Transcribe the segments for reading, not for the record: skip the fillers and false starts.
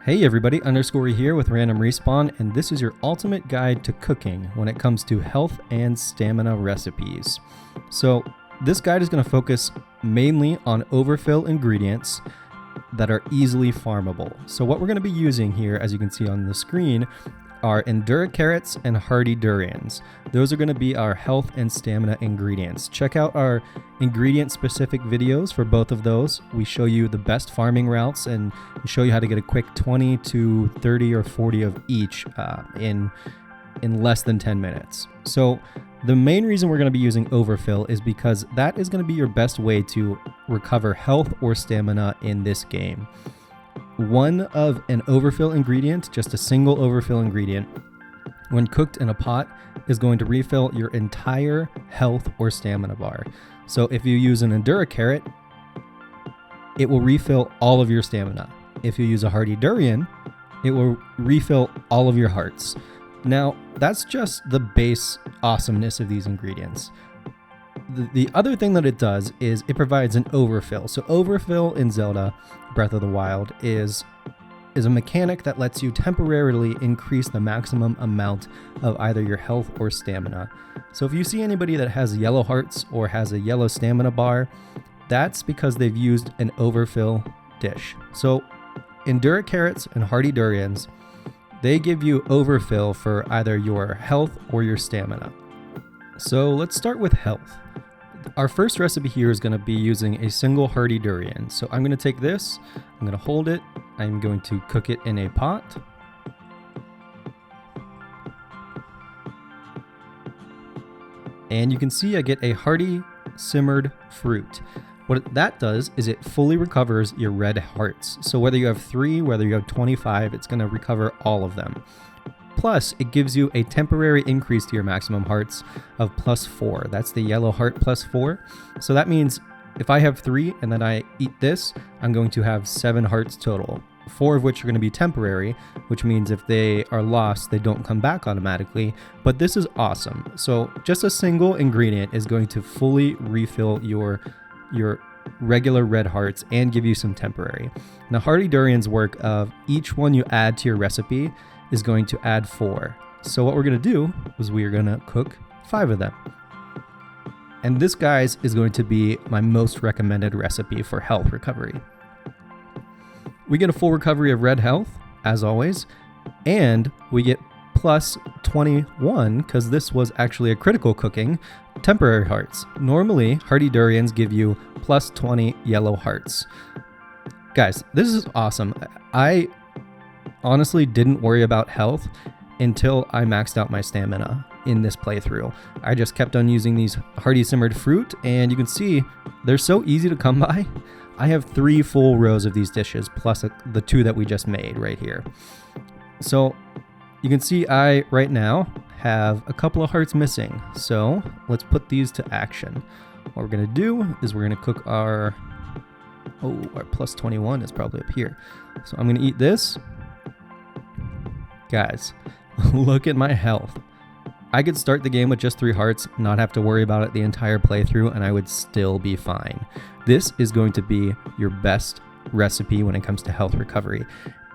Hey everybody, Underscore here with Random Respawn, and this is your ultimate guide to cooking when it comes to health and stamina recipes. So this guide is going to focus mainly on overfill ingredients that are easily farmable. So what we're going to be using here, as you can see on the screen, are Endura carrots and Hearty Durians. Those are going to be our health and stamina ingredients. Check out our ingredient specific videos for both of those. We show you the best farming routes and show you how to get a quick 20 to 30 or 40 of each in less than 10 minutes. So the main reason we're going to be using overfill is because that is going to be your best way to recover health or stamina in this game. One of an overfill ingredient, just a single overfill ingredient, when cooked in a pot, is going to refill your entire health or stamina bar. So if you use an Endura carrot, it will refill all of your stamina. If you use a Hearty Durian, it will refill all of your hearts. Now, that's just the base awesomeness of these ingredients. The other thing that it does is it provides an overfill. So overfill in Zelda Breath of the Wild is a mechanic that lets you temporarily increase the maximum amount of either your health or stamina. So if you see anybody that has yellow hearts or has a yellow stamina bar, that's because they've used an overfill dish. So Endura carrots and Hearty Durians, they give you overfill for either your health or your stamina. So let's start with health. Our first recipe here is going to be using a single Hearty Durian. So I'm going to take this, I'm going to hold it, I'm going to cook it in a pot. And you can see I get a Hearty simmered fruit. What that does is it fully recovers your red hearts. So whether you have 3, whether you have 25, it's going to recover all of them. Plus, it gives you a temporary increase to your maximum hearts of +4. That's the yellow heart +4. So that means if I have 3 and then I eat this, I'm going to have 7 hearts total. 4 of which are going to be temporary, which means if they are lost, they don't come back automatically. But this is awesome. So just a single ingredient is going to fully refill your regular red hearts and give you some temporary. Now, Hearty Durian's work of each one you add to your recipe is going to add 4. So what we're going to do is we are going to cook 5 of them. And this, guys, is going to be my most recommended recipe for health recovery. We get a full recovery of red health, as always, and we get +21, because this was actually a critical cooking, temporary hearts. Normally, Hearty Durians give you +20 yellow hearts. Guys, this is awesome. I honestly didn't worry about health until I maxed out my stamina in this playthrough. I just kept on using these Hearty simmered fruit, and you can see they're so easy to come by. I have 3 full rows of these dishes plus the 2 that we just made right here. So you can see I right now have a couple of hearts missing. So let's put these to action. What we're going to do is we're going to cook our +21 is probably up here. So I'm going to eat this. Guys, look at my health. I could start the game with just 3 hearts, not have to worry about it the entire playthrough, and I would still be fine. This is going to be your best recipe when it comes to health recovery.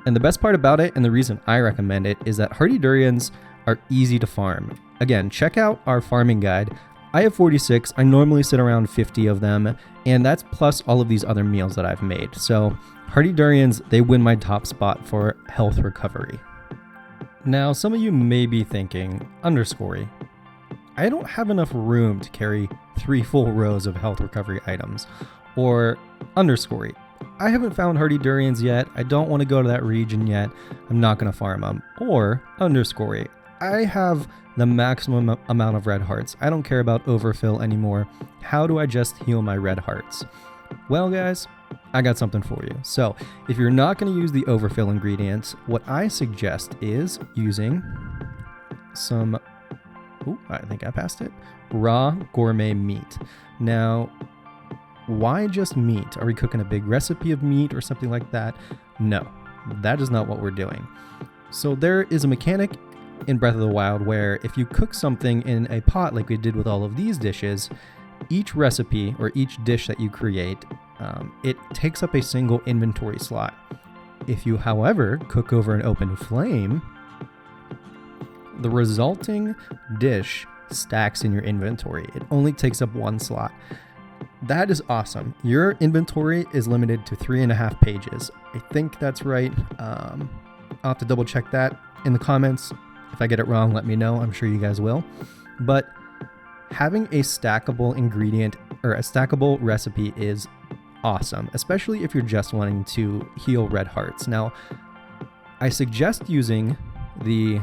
And the best part about it, and the reason I recommend it, is that Hearty Durians are easy to farm. Again, check out our farming guide. I have 46, I normally sit around 50 of them, and that's plus all of these other meals that I've made. So Hearty Durians, they win my top spot for health recovery. Now, some of you may be thinking, Underscore, I don't have enough room to carry 3 full rows of health recovery items. Or, Underscore, I haven't found Hearty Durians yet, I don't want to go to that region yet, I'm not going to farm them. Or, Underscore, I have the maximum amount of red hearts, I don't care about overfill anymore, how do I just heal my red hearts? Well, guys, I got something for you. So if you're not going to use the overfill ingredients, what I suggest is using some, I think I passed it, raw gourmet meat. Now, why just meat? Are we cooking a big recipe of meat or something like that? No, that is not what we're doing. So there is a mechanic in Breath of the Wild where if you cook something in a pot like we did with all of these dishes, each recipe or each dish that you create, it takes up a single inventory slot. If you, however, cook over an open flame, the resulting dish stacks in your inventory. It only takes up 1 slot. That is awesome. Your inventory is limited to 3.5 pages. I think that's right. I'll have to double check that in the comments. If I get it wrong, let me know. I'm sure you guys will. But having a stackable ingredient or a stackable recipe is awesome, especially if you're just wanting to heal red hearts. Now, I suggest using the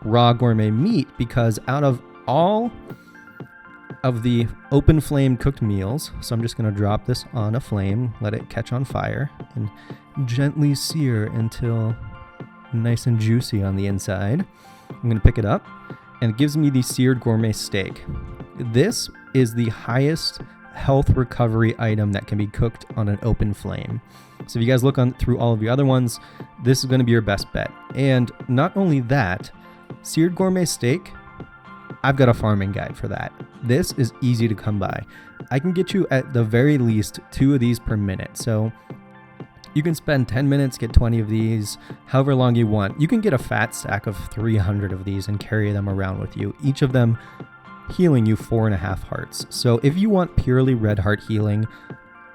raw gourmet meat because out of all of the open flame cooked meals, so I'm just going to drop this on a flame, let it catch on fire, and gently sear until nice and juicy on the inside. I'm going to pick it up, and it gives me the seared gourmet steak. This is the highest health recovery item that can be cooked on an open flame. So if you guys look through all of the other ones, this is going to be your best bet. And not only that, seared gourmet steak, I've got a farming guide for that. This is easy to come by. I can get you at the very least 2 of these per minute. So you can spend 10 minutes, get 20 of these, however long you want. You can get a fat stack of 300 of these and carry them around with you, each of them healing you 4.5 hearts. So if you want purely red heart healing,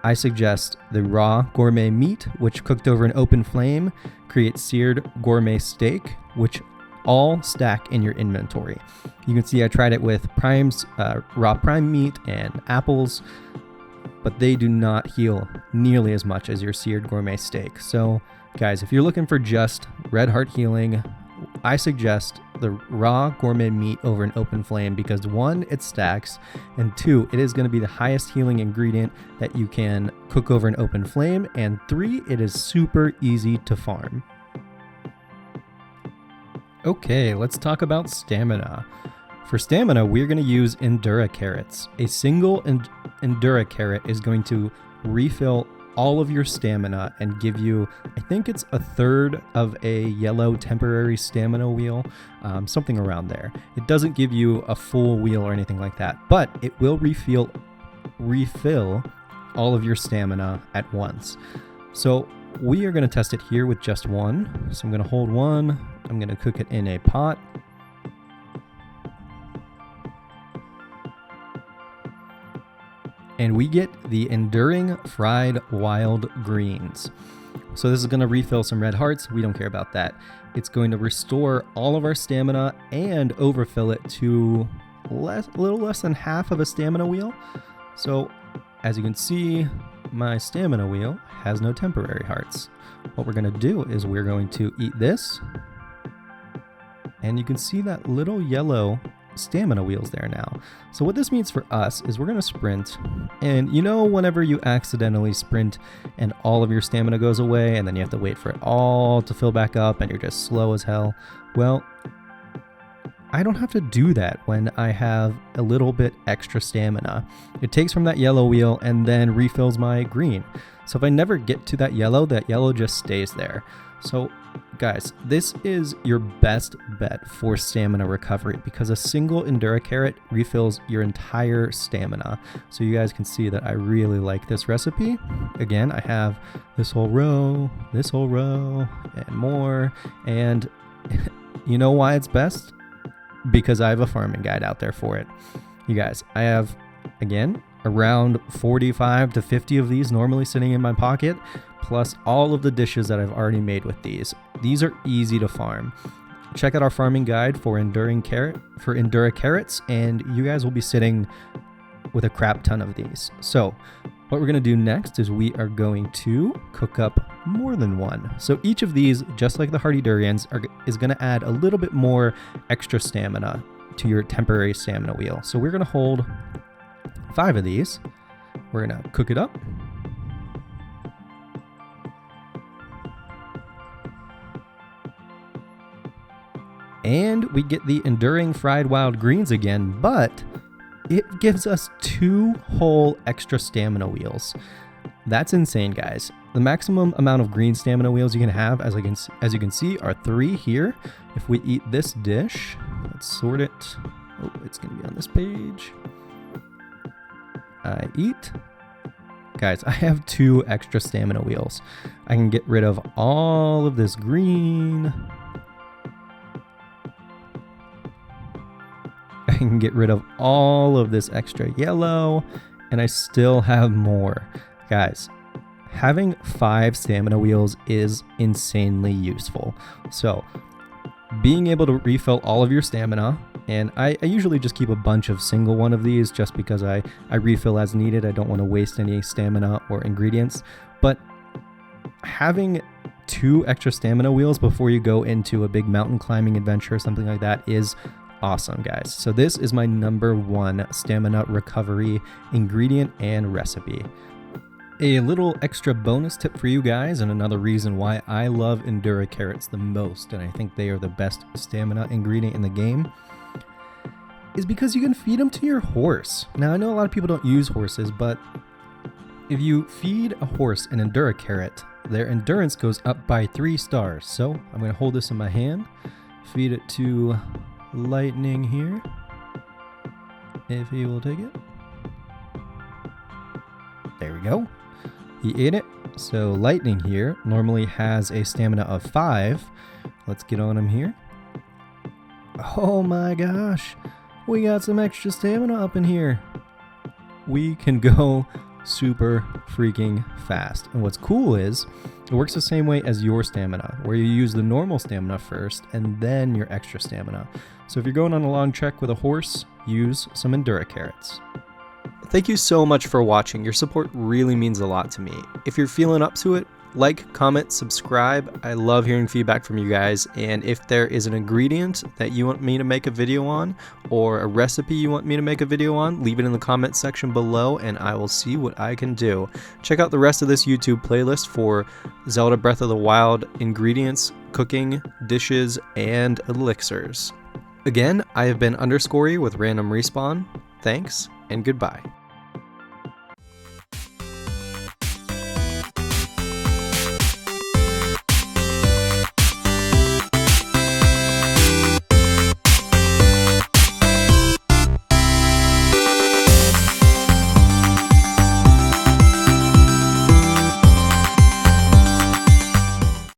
I suggest the raw gourmet meat, which cooked over an open flame, creates seared gourmet steak, which all stack in your inventory. You can see I tried it with raw prime meat and apples, but they do not heal nearly as much as your seared gourmet steak. So guys, if you're looking for just red heart healing, I suggest the raw gourmet meat over an open flame because 1, it stacks, and 2, it is going to be the highest healing ingredient that you can cook over an open flame, and 3, it is super easy to farm. Okay, let's talk about stamina. For stamina, we're going to use Endura carrots. A single Endura carrot is going to refill all of your stamina and give you, I think it's 1/3 of a yellow temporary stamina wheel, something around there. It doesn't give you a full wheel or anything like that, but it will refill all of your stamina at once. So we are going to test it here with just 1. So I'm going to hold 1. I'm going to cook it in a pot. And we get the Enduring Fried Wild Greens. So this is going to refill some red hearts. We don't care about that. It's going to restore all of our stamina and overfill it to a little less than half of a stamina wheel. So as you can see, my stamina wheel has no temporary hearts. What we're going to do is we're going to eat this. And you can see that little yellow stamina wheels there now. So what this means for us is we're going to sprint, and you know whenever you accidentally sprint and all of your stamina goes away and then you have to wait for it all to fill back up and you're just slow as hell? Well, I don't have to do that when I have a little bit extra stamina. It takes from that yellow wheel and then refills my green. So if I never get to that yellow just stays there. So guys, this is your best bet for stamina recovery because a single Endura carrot refills your entire stamina. So you guys can see that I really like this recipe. Again, I have this whole row, and more. And you know why it's best? Because I have a farming guide out there for it. You guys, I have, again, around 45 to 50 of these normally sitting in my pocket, plus all of the dishes that I've already made with these. These are easy to farm. Check out our farming guide for Endura carrots, and you guys will be sitting with a crap ton of these. So what we're going to do next is we are going to cook up more than 1. So each of these, just like the Hearty Durians, is going to add a little bit more extra stamina to your temporary stamina wheel. So we're going to hold 5 of these. We're going to cook it up. And we get the Enduring Fried Wild Greens again, but it gives us 2 whole extra stamina wheels. That's insane, guys. The maximum amount of green stamina wheels you can have, as you can see, are 3 here. If we eat this dish, let's sort it. Oh, it's going to be on this page. I eat. Guys, I have 2 extra stamina wheels. I can get rid of all of this green. I can get rid of all of this extra yellow, and I still have more. Guys, having 5 stamina wheels is insanely useful. So, being able to refill all of your stamina, and I usually just keep a bunch of single one of these just because I refill as needed. I don't want to waste any stamina or ingredients, but having 2 extra stamina wheels before you go into a big mountain climbing adventure or something like that is awesome, guys. So this is my number 1 stamina recovery ingredient and recipe. A little extra bonus tip for you guys, and another reason why I love Endura carrots the most, and I think they are the best stamina ingredient in the game, is because you can feed them to your horse. Now, I know a lot of people don't use horses, but if you feed a horse an Endura carrot, their endurance goes up by 3 stars. So I'm going to hold this in my hand, feed it to Lightning here, if he will take it. There we go. He ate it. So Lightning here normally has a stamina of 5. Let's get on him here. Oh my gosh. We got some extra stamina up in here. We can go super freaking fast. And what's cool is it works the same way as your stamina, where you use the normal stamina first and then your extra stamina. So if you're going on a long trek with a horse, use some Endura carrots. Thank you so much for watching. Your support really means a lot to me. If you're feeling up to it, like, comment, subscribe. I love hearing feedback from you guys. And if there is an ingredient that you want me to make a video on, or a recipe you want me to make a video on, leave it in the comment section below and I will see what I can do. Check out the rest of this YouTube playlist for Zelda Breath of the Wild ingredients, cooking, dishes, and elixirs. Again, I have been Underscorey with Random Respawn. Thanks, and goodbye.